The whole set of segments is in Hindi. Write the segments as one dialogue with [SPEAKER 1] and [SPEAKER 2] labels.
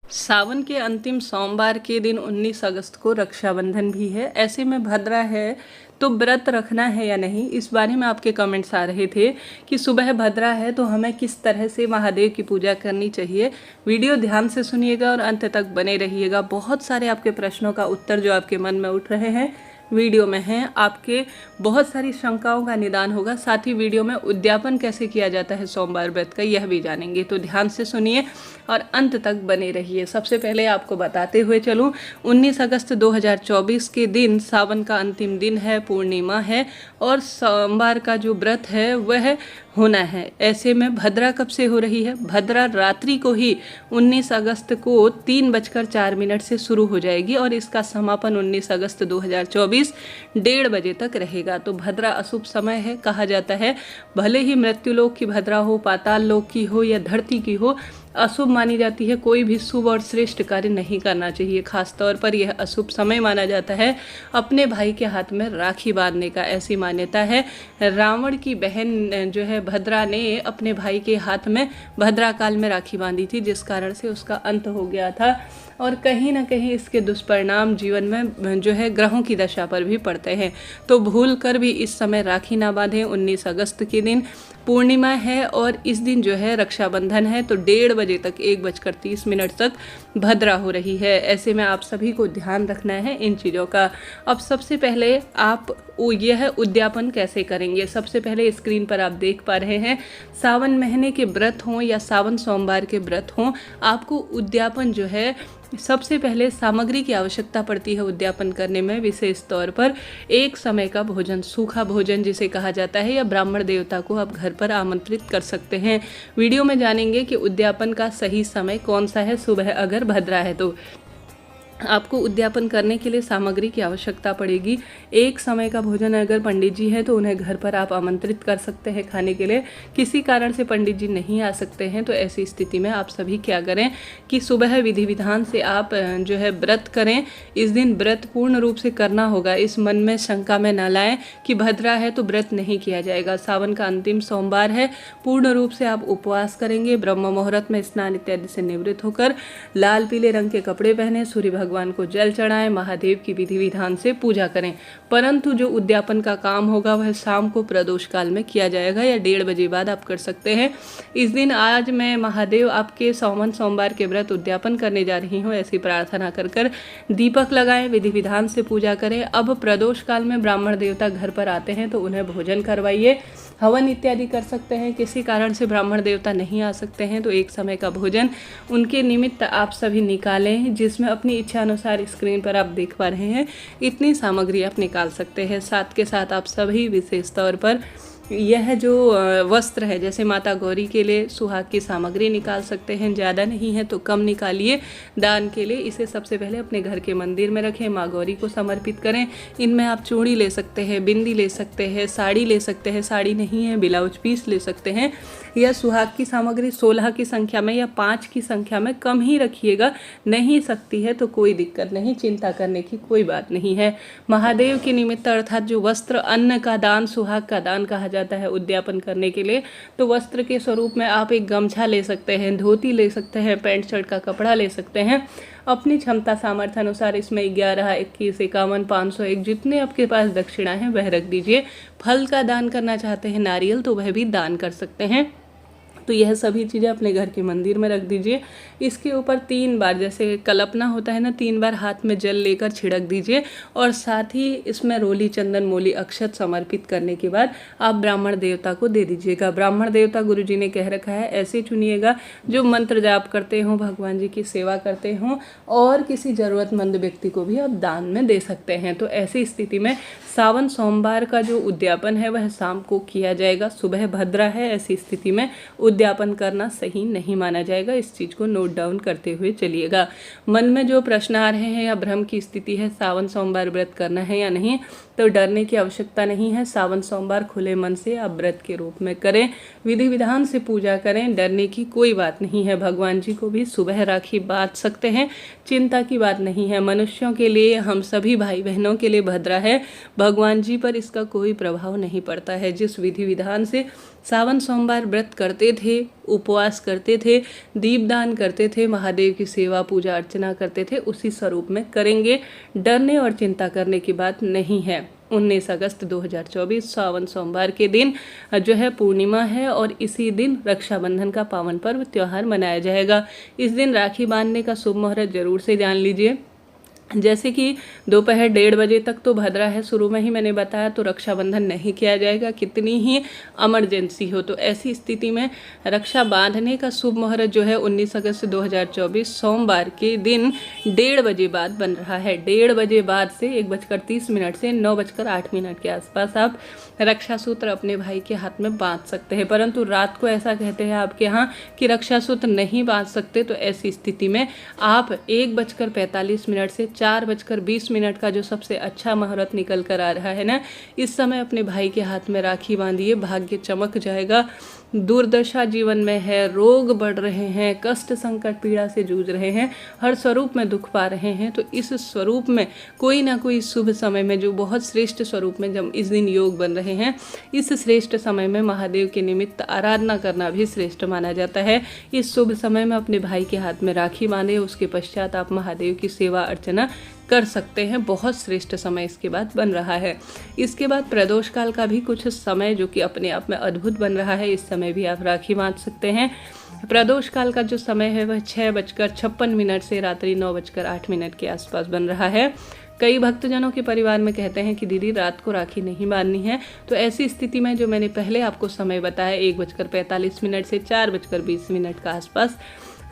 [SPEAKER 1] सावन के अंतिम सोमवार के दिन 19 अगस्त को रक्षाबंधन भी है। ऐसे में भद्रा है तो व्रत रखना है या नहीं, इस बारे में आपके कमेंट्स आ रहे थे कि सुबह भद्रा है तो हमें किस तरह से महादेव की पूजा करनी चाहिए। वीडियो ध्यान से सुनिएगा और अंत तक बने रहिएगा। बहुत सारे आपके प्रश्नों का उत्तर जो आपके मन में उठ रहे हैं वीडियो में हैं, आपके बहुत सारी शंकाओं का निदान होगा। साथ ही वीडियो में उद्यापन कैसे किया जाता है सोमवार व्रत का, यह भी जानेंगे। तो ध्यान से सुनिए और अंत तक बने रहिए। सबसे पहले आपको बताते हुए चलूं, 19 अगस्त 2024 के दिन सावन का अंतिम दिन है, पूर्णिमा है और सोमवार का जो व्रत है वह होना है। ऐसे में भद्रा कब से हो रही है? भद्रा रात्रि को ही 19 अगस्त को 3:04 से शुरू हो जाएगी और इसका समापन 19 अगस्त 2024 1:30 बजे तक रहेगा। तो भद्रा अशुभ समय है। कहा जाता है भले ही मृत्युलोक की भद्रा हो, पाताल लोक की हो या धरती की हो, अशुभ मानी जाती है। कोई भी शुभ और श्रेष्ठ कार्य नहीं करना चाहिए। खास तौर पर यह अशुभ समय माना जाता है अपने भाई के हाथ में राखी बांधने का। ऐसी मान्यता है। रावण की बहन जो है भद्रा ने अपने भाई के हाथ में भद्रा काल में राखी बांधी थी, जिस कारण से उसका अंत हो गया था। और कहीं ना कहीं इसके दुष्परिणाम जीवन में जो है ग्रहों की दशा पर भी पड़ते हैं। तो भूल कर भी इस समय राखी ना बांधें। 19 अगस्त के दिन पूर्णिमा है और इस दिन जो है रक्षाबंधन है। तो 1:30 बजे तक 1:30 तक भद्रा हो रही है। ऐसे में आप सभी को ध्यान रखना है इन चीज़ों का। अब सबसे पहले आप यह उद्यापन कैसे करेंगे। सबसे पहले स्क्रीन पर आप देख पा रहे हैं, सावन महीने के व्रत हों या सावन सोमवार के व्रत हों, आपको उद्यापन जो है सबसे पहले सामग्री की आवश्यकता पड़ती है उद्यापन करने में। विशेष तौर पर एक समय का भोजन, सूखा भोजन जिसे कहा जाता है, या ब्राह्मण देवता को आप घर पर आमंत्रित कर सकते हैं। वीडियो में जानेंगे कि उद्यापन का सही समय कौन सा है। सुबह अगर भद्रा है तो आपको उद्यापन करने के लिए सामग्री की आवश्यकता पड़ेगी। एक समय का भोजन अगर पंडित जी है तो उन्हें घर पर आप आमंत्रित कर सकते हैं खाने के लिए। किसी कारण से पंडित जी नहीं आ सकते हैं तो ऐसी स्थिति में आप सभी क्या करें कि सुबह विधि विधान से आप जो है व्रत करें। इस दिन व्रत पूर्ण रूप से करना होगा। इस मन में शंका में न लाएं कि भद्रा है तो व्रत नहीं किया जाएगा। सावन का अंतिम सोमवार है, पूर्ण रूप से आप उपवास करेंगे। ब्रह्म मुहूर्त में स्नान इत्यादि से निवृत्त होकर लाल पीले रंग के कपड़े पहने, सूर्य भगवान को जल चढ़ाएं, महादेव की विधि विधान से पूजा करें। परंतु जो उद्यापन का काम होगा वह शाम को प्रदोष काल में किया जाएगा या 1:30 बजे बाद आप कर सकते हैं। इस दिन आज मैं महादेव आपके सावन सोमवार के व्रत उद्यापन करने जा रही हूँ, ऐसी प्रार्थना कर दीपक लगाएं, विधि विधान से पूजा करें। अब प्रदोष काल में ब्राह्मण देवता घर पर आते हैं तो उन्हें भोजन करवाइए, हवन इत्यादि कर सकते हैं। किसी कारण से ब्राह्मण देवता नहीं आ सकते हैं तो एक समय का भोजन उनके निमित्त आप सभी निकालें, जिसमें अपनी इच्छा अनुसार स्क्रीन पर आप देख पा रहे हैं इतनी सामग्री आप निकाल सकते हैं। साथ के साथ आप सभी विशेष तौर पर यह जो वस्त्र है, जैसे माता गौरी के लिए सुहाग की सामग्री निकाल सकते हैं। ज़्यादा नहीं है तो कम निकालिए दान के लिए। इसे सबसे पहले अपने घर के मंदिर में रखें, माँ गौरी को समर्पित करें। इनमें आप चूड़ी ले सकते हैं, बिंदी ले सकते हैं, साड़ी ले सकते हैं, साड़ी नहीं है ब्लाउज पीस ले सकते हैं। या सुहाग की सामग्री 16 की संख्या में या 5 की संख्या में कम ही रखिएगा। नहीं सकती है तो कोई दिक्कत नहीं, चिंता करने की कोई बात नहीं है। महादेव के निमित्त अर्थात जो वस्त्र, अन्न का दान, सुहाग का दान कहा जाता है उद्यापन करने के लिए, तो वस्त्र के स्वरूप में आप एक गमछा ले सकते हैं, धोती ले सकते हैं, पैंट शर्ट का कपड़ा ले सकते हैं। अपनी क्षमता सामर्थ्य अनुसार इसमें 11, 21, 51, 501 जितने आपके पास दक्षिणा है वह रख दीजिए। फल का दान करना चाहते हैं, नारियल, तो वह भी दान कर सकते हैं। तो यह सभी चीज़ें अपने घर के मंदिर में रख दीजिए। इसके ऊपर 3 बार, जैसे कल्पना होता है ना, 3 बार हाथ में जल लेकर छिड़क दीजिए और साथ ही इसमें रोली, चंदन, मोली, अक्षत समर्पित करने के बाद आप ब्राह्मण देवता को दे दीजिएगा। ब्राह्मण देवता गुरुजी ने कह रखा है ऐसे चुनिएगा जो मंत्र जाप करते हों, भगवान जी की सेवा करते हों और किसी ज़रूरतमंद व्यक्ति को भी आप दान में दे सकते हैं। तो ऐसी स्थिति में सावन सोमवार का जो उद्यापन है वह शाम को किया जाएगा। सुबह भद्रा है, ऐसी स्थिति में उद्यापन करना सही नहीं माना जाएगा। इस चीज़ को नोट डाउन करते हुए चलिएगा। मन में जो प्रश्न आ रहे हैं या भ्रम की स्थिति है, सावन सोमवार व्रत करना है या नहीं, तो डरने की आवश्यकता नहीं है। सावन सोमवार खुले मन से आप व्रत के रूप में करें, विधि विधान से पूजा करें, डरने की कोई बात नहीं है। भगवान जी को भी सुबह राखी बांध सकते हैं, चिंता की बात नहीं है। मनुष्यों के लिए, हम सभी भाई बहनों के लिए भद्रा है, भगवान जी पर इसका कोई प्रभाव नहीं पड़ता है। जिस विधि विधान से सावन सोमवार व्रत करते थे उपवास करते थे, दीपदान करते थे, महादेव की सेवा पूजा अर्चना करते थे, उसी स्वरूप में करेंगे। डरने और चिंता करने की बात नहीं है। 19 अगस्त 2024 सावन सोमवार के दिन जो है पूर्णिमा है और इसी दिन रक्षाबंधन का पावन पर्व त्यौहार मनाया जाएगा। इस दिन राखी बांधने का शुभ मुहूर्त जरूर से जान लीजिए। जैसे कि दोपहर 1:30 बजे तक तो भद्रा है, शुरू में ही मैंने बताया, तो रक्षाबंधन नहीं किया जाएगा, कितनी ही इमरजेंसी हो। तो ऐसी स्थिति में रक्षा बांधने का शुभ मुहूर्त जो है 19 अगस्त 2024 सोमवार के दिन 1:30 बजे बाद बन रहा है। 1:30 बजे बाद से 1:30 से 9:08 के आसपास आप रक्षा सूत्र अपने भाई के हाथ में बांध सकते हैं। परंतु रात को ऐसा कहते हैं आपके यहाँ कि रक्षा सूत्र नहीं बांध सकते, तो ऐसी स्थिति में आप 1:45 से 4:20 का जो सबसे अच्छा मुहूर्त निकल कर आ रहा है ना, इस समय अपने भाई के हाथ में राखी बांधिए, भाग्य चमक जाएगा। दुर्दशा जीवन में है, रोग बढ़ रहे हैं, कष्ट संकट पीड़ा से जूझ रहे हैं, हर स्वरूप में दुख पा रहे हैं, तो इस स्वरूप में कोई ना कोई शुभ समय में, जो बहुत श्रेष्ठ स्वरूप में जब इस दिन योग बन रहे हैं, इस श्रेष्ठ समय में महादेव के निमित्त आराधना करना भी श्रेष्ठ माना जाता है। इस शुभ समय में अपने भाई के हाथ में राखी बांधे, उसके पश्चात आप महादेव की सेवा अर्चना कर सकते हैं। बहुत श्रेष्ठ समय इसके बाद बन रहा है। इसके बाद प्रदोष काल का भी कुछ समय जो कि अपने आप में अद्भुत बन रहा है, इस समय भी आप राखी बांध सकते हैं। प्रदोष काल का जो समय है वह 6:56 से रात्रि 9:08 के आसपास बन रहा है। कई भक्तजनों के परिवार में कहते हैं कि दीदी रात को राखी नहीं बांधनी है, तो ऐसी स्थिति में जो मैंने पहले आपको समय बताया 1:45 से 4:20 का आसपास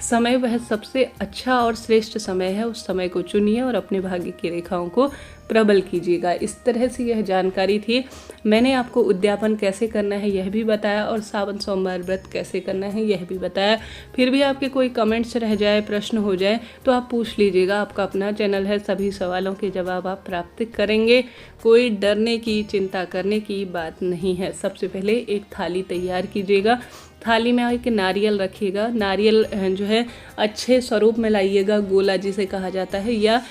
[SPEAKER 1] समय, वह सबसे अच्छा और श्रेष्ठ समय है। उस समय को चुनिए और अपने भाग्य की रेखाओं को प्रबल कीजिएगा। इस तरह से यह जानकारी थी। मैंने आपको उद्यापन कैसे करना है यह भी बताया और सावन सोमवार व्रत कैसे करना है यह भी बताया। फिर भी आपके कोई कमेंट्स रह जाए, प्रश्न हो जाए, तो आप पूछ लीजिएगा। आपका अपना चैनल है, सभी सवालों के जवाब आप प्राप्त करेंगे। कोई डरने की, चिंता करने की बात नहीं है। सबसे पहले एक थाली तैयार कीजिएगा। थाली में एक नारियल रखिएगा। नारियल जो है अच्छे स्वरूप में लाइएगा, गोला जिसे कहा जाता है, या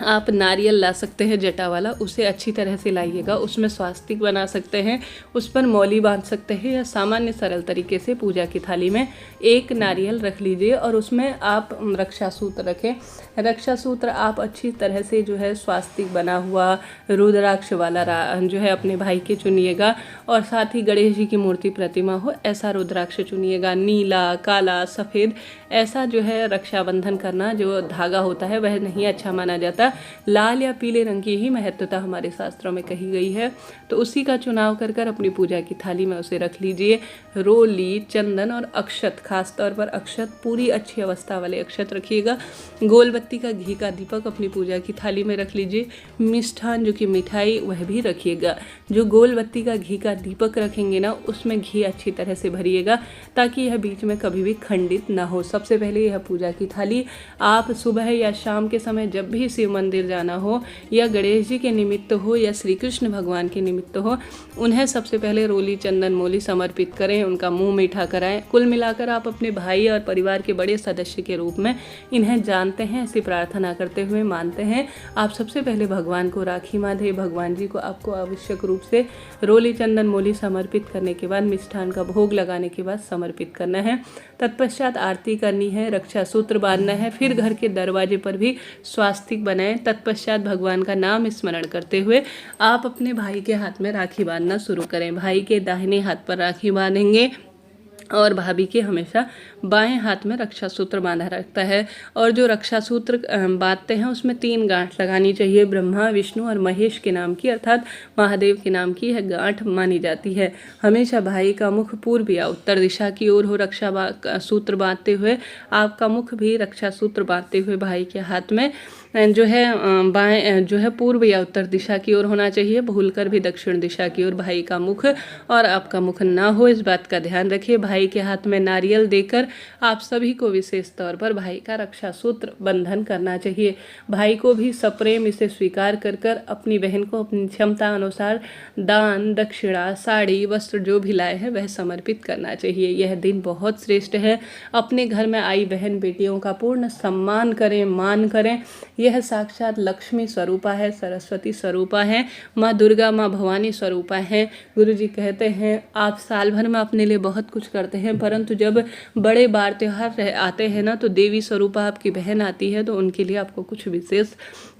[SPEAKER 1] आप नारियल ला सकते हैं जटा वाला, उसे अच्छी तरह से लाइएगा। उसमें स्वास्तिक बना सकते हैं, उस पर मौली बांध सकते हैं, या सामान्य सरल तरीके से पूजा की थाली में एक नारियल रख लीजिए और उसमें आप रक्षा सूत्र रखें। रक्षा सूत्र आप अच्छी तरह से जो है स्वास्तिक बना हुआ रुद्राक्ष वाला जो है अपने भाई के चुनिएगा, और साथ ही गणेश जी की मूर्ति प्रतिमा हो ऐसा रुद्राक्ष चुनिएगा। नीला, काला, सफ़ेद ऐसा जो है रक्षाबंधन करना जो धागा होता है वह नहीं अच्छा माना जाता। लाल या पीले रंग की ही महत्वता हमारे शास्त्रों में कही गई है, तो उसी का चुनाव कर कर अपनी पूजा की थाली में उसे रख लीजिए। रोली, चंदन और अक्षत, खास तौर पर अक्षत, पूरी अच्छी अवस्था वाले अक्षत रखिएगा। गोल बत्ती का घी का दीपक अपनी पूजा की थाली में रख लीजिए। मिष्ठान जो कि मिठाई वह भी रखिएगा। जो गोल बत्ती का घी का दीपक रखेंगे ना, उसमें घी अच्छी तरह से भरिएगा ताकि यह बीच में कभी भी खंडित ना हो। सबसे पहले यह पूजा की थाली आप सुबह या शाम के समय जब भी शिव मंदिर जाना हो, या गणेश जी के निमित्त हो, या श्री कृष्ण भगवान के निमित्त हो, उन्हें सबसे पहले रोली, चंदन, मोली समर्पित करें, उनका मुंह मीठा कराएं। कुल मिलाकर आप अपने भाई और परिवार के बड़े सदस्य के रूप में इन्हें जानते हैं, ऐसी प्रार्थना करते हुए मानते हैं। आप सबसे पहले भगवान को राखी बांधे। भगवान जी को आपको आवश्यक रूप से रोली, चंदन, मोली समर्पित करने के बाद, मिष्ठान का भोग लगाने के बाद समर्पित करना है। तत्पश्चात आरती करनी है, रक्षा सूत्र बांधना है, फिर घर के दरवाजे पर भी स्वास्तिक बनाएं। तत्पश्चात भगवान का नाम स्मरण करते हुए आप अपने भाई के हाथ में राखी बांधना शुरू करें। भाई के दाहिने हाथ पर राखी बांधेंगे और भाभी के हमेशा बाएं हाथ में रक्षा सूत्र बांधा रहता है। और जो रक्षा सूत्र बांधते हैं उसमें 3 गांठ लगानी चाहिए। ब्रह्मा, विष्णु और महेश के नाम की, अर्थात महादेव के नाम की यह गांठ मानी जाती है। हमेशा भाई का मुख पूर्व या उत्तर दिशा की ओर हो। रक्षा सूत्र बांधते हुए आपका मुख भी रक्षा सूत्र बांधते हुए भाई के हाथ में जो है बाएं जो है पूर्व या उत्तर दिशा की ओर होना चाहिए। भूलकर भी दक्षिण दिशा की ओर भाई का मुख और आपका मुख ना हो, इस बात का ध्यान रखिए। भाई के हाथ में नारियल देकर आप सभी को विशेष तौर पर भाई का रक्षा सूत्र बंधन करना चाहिए। भाई को भी सप्रेम इसे स्वीकार कर कर अपनी बहन को अपनी क्षमता अनुसार दान, दक्षिणा, साड़ी, वस्त्र जो भी लाए हैं वह समर्पित करना चाहिए। यह दिन बहुत श्रेष्ठ है। अपने घर में आई बहन बेटियों का पूर्ण सम्मान करें, मान करें। यह साक्षात लक्ष्मी स्वरूपा है, सरस्वती स्वरूपा है, माँ दुर्गा, माँ भवानी स्वरूपा है। गुरुजी कहते हैं आप साल भर में अपने लिए बहुत कुछ करते हैं, परंतु जब बड़े बार त्यौहार आते हैं ना, तो देवी स्वरूपा आपकी बहन आती है, तो उनके लिए आपको कुछ विशेष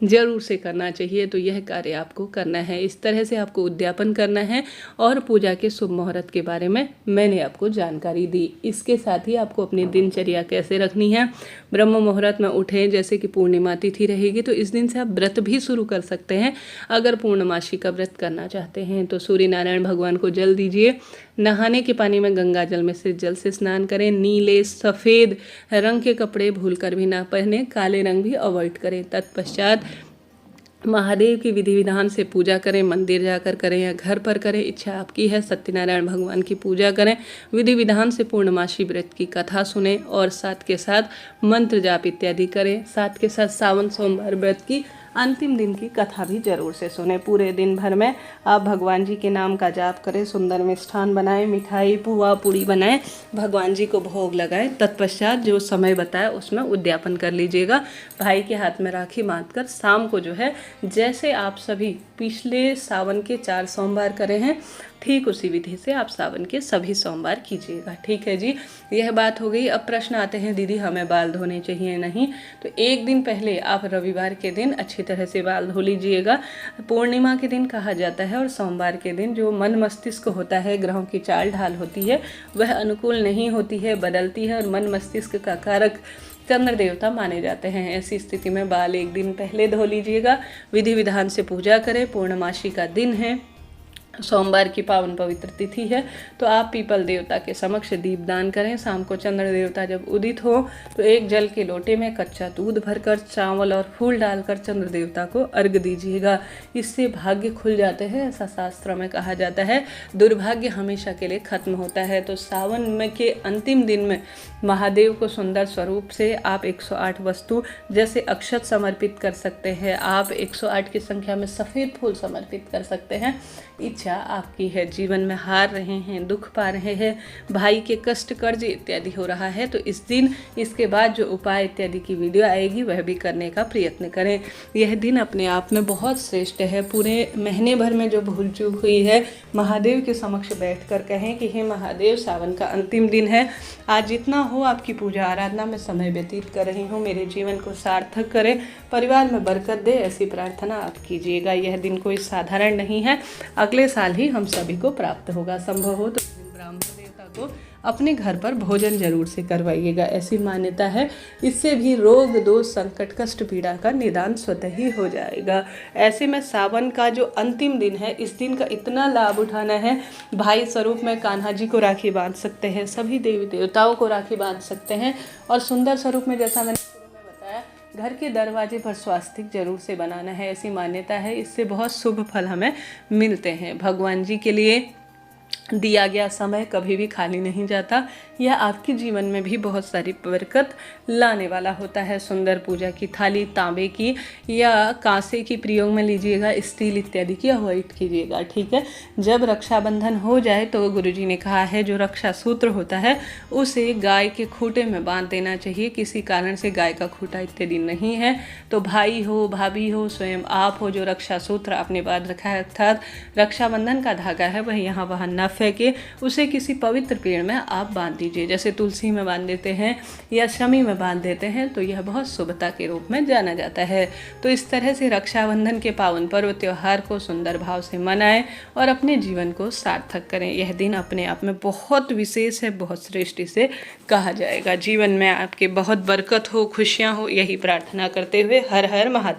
[SPEAKER 1] जरूर से करना चाहिए। तो यह कार्य आपको करना है, इस तरह से आपको उद्यापन करना है। और पूजा के शुभ मुहूर्त के बारे में मैंने आपको जानकारी दी। इसके साथ ही आपको अपनी दिनचर्या कैसे रखनी है। ब्रह्म मुहूर्त में उठें, जैसे कि पूर्णिमा तिथि रहेगी तो इस दिन से आप व्रत भी शुरू कर सकते हैं। अगर पूर्णमासी का व्रत करना चाहते हैं तो सूर्य नारायण भगवान को जल दीजिए। नहाने के पानी में गंगा जल में से जल से स्नान करें। नीले सफ़ेद रंग के कपड़े भूलकर भी ना पहने, काले रंग भी अवॉइड करें। तत्पश्चात महादेव की विधि विधान से पूजा करें, मंदिर जाकर करें या घर पर करें, इच्छा आपकी है। सत्यनारायण भगवान की पूजा करें, विधि विधान से पूर्णमासी व्रत की कथा सुने और साथ के साथ मंत्र जाप इत्यादि करें। साथ के साथ सावन सोमवार व्रत की अंतिम दिन की कथा भी जरूर से सुने। पूरे दिन भर में आप भगवान जी के नाम का जाप करें, सुंदर मिष्ठान बनाएं, मिठाई पुआ पूड़ी बनाएं, भगवान जी को भोग लगाएं। तत्पश्चात जो समय बताया उसमें उद्यापन कर लीजिएगा। भाई के हाथ में राखी बांधकर शाम को जो है, जैसे आप सभी पिछले सावन के 4 सोमवार करे हैं, ठीक उसी विधि से आप सावन के सभी सोमवार कीजिएगा। ठीक है जी, यह बात हो गई। अब प्रश्न आते हैं दीदी हमें बाल धोने चाहिए नहीं, तो एक दिन पहले आप रविवार के दिन अच्छी तरह से बाल धो लीजिएगा। पूर्णिमा के दिन कहा जाता है और सोमवार के दिन जो मन मस्तिष्क होता है, ग्रहों की चाल ढाल होती है, वह अनुकूल नहीं होती है, बदलती है, और मन मस्तिष्क का कारक चंद्र देवता माने जाते हैं। ऐसी स्थिति में बाल एक दिन पहले धो लीजिएगा। विधि विधान से पूजा करें। पूर्णमासी का दिन है, सोमवार की पावन पवित्र तिथि है, तो आप पीपल देवता के समक्ष दीपदान करें। शाम को चंद्र देवता जब उदित हो तो एक जल के लोटे में कच्चा दूध भरकर चावल और फूल डालकर चंद्र देवता को अर्घ दीजिएगा। इससे भाग्य खुल जाते हैं, ऐसा शास्त्रों में कहा जाता है। दुर्भाग्य हमेशा के लिए खत्म होता है। तो सावन में के अंतिम दिन में महादेव को सुंदर स्वरूप से आप 108 वस्तु जैसे अक्षत समर्पित कर सकते हैं। आप 108 की संख्या में सफ़ेद फूल समर्पित कर सकते हैं। इच्छा आपकी है। जीवन में हार रहे हैं, दुख पा रहे हैं, भाई के कष्ट कर्ज इत्यादि हो रहा है, तो इस दिन इसके बाद जो उपाय इत्यादि की वीडियो आएगी वह भी करने का प्रयत्न करें। यह दिन अपने आप में बहुत श्रेष्ठ है। पूरे महीने भर में जो भूल चूक हुई है, महादेव के समक्ष बैठकर कहें कि हे महादेव, सावन का अंतिम दिन है, आज जितना हो आपकी पूजा आराधना में समय व्यतीत कर रही हूँ, मेरे जीवन को सार्थक करें, परिवार में बरकत दे, ऐसी प्रार्थना आप कीजिएगा। यह दिन कोई साधारण नहीं है, अगले साल ही हम सभी को प्राप्त होगा। संभव हो तो ब्राह्मण देवता को अपने घर पर भोजन जरूर से करवाइएगा, ऐसी मान्यता है। इससे भी रोग दोष संकट कष्ट पीड़ा का निदान स्वतः ही हो जाएगा। ऐसे में सावन का जो अंतिम दिन है, इस दिन का इतना लाभ उठाना है। भाई स्वरूप में कान्हा जी को राखी बांध सकते हैं, सभी देवी देवताओं को राखी बांध सकते हैं, और सुंदर स्वरूप में जैसा मैंने बताया, घर के दरवाजे पर स्वास्तिक जरूर से बनाना है, ऐसी मान्यता है। इससे बहुत शुभ फल हमें मिलते हैं। भगवान जी के लिए दिया गया समय कभी भी खाली नहीं जाता। यह आपके जीवन में भी बहुत सारी बरकत लाने वाला होता है। सुंदर पूजा की थाली तांबे की या कांसे की प्रयोग में लीजिएगा, स्टील इत्यादि की अवॉइड कीजिएगा। ठीक है, जब रक्षाबंधन हो जाए तो गुरुजी ने कहा है जो रक्षा सूत्र होता है उसे गाय के खूंटे में बांध देना चाहिए। किसी कारण से गाय का खूंटा इत्यादि नहीं है तो भाई हो, भाभी हो, स्वयं आप हो, जो रक्षा सूत्र आपने बांध रखा है, अर्थात रक्षाबंधन का धागा है, वह यहाँ वहाँ न फेंके, उसे किसी पवित्र पेड़ में आप बांध दीजिए। जैसे तुलसी में बांध देते हैं या शमी में बांध देते हैं, तो यह बहुत शुभता के रूप में जाना जाता है। तो इस तरह से रक्षाबंधन के पावन पर्व त्योहार को सुंदर भाव से मनाएं और अपने जीवन को सार्थक करें। यह दिन अपने आप में बहुत विशेष है, बहुत श्रेष्ठ इसे कहा जाएगा। जीवन में आपके बहुत बरकत हो, खुशियाँ हो, यही प्रार्थना करते हुए हर हर महादेव।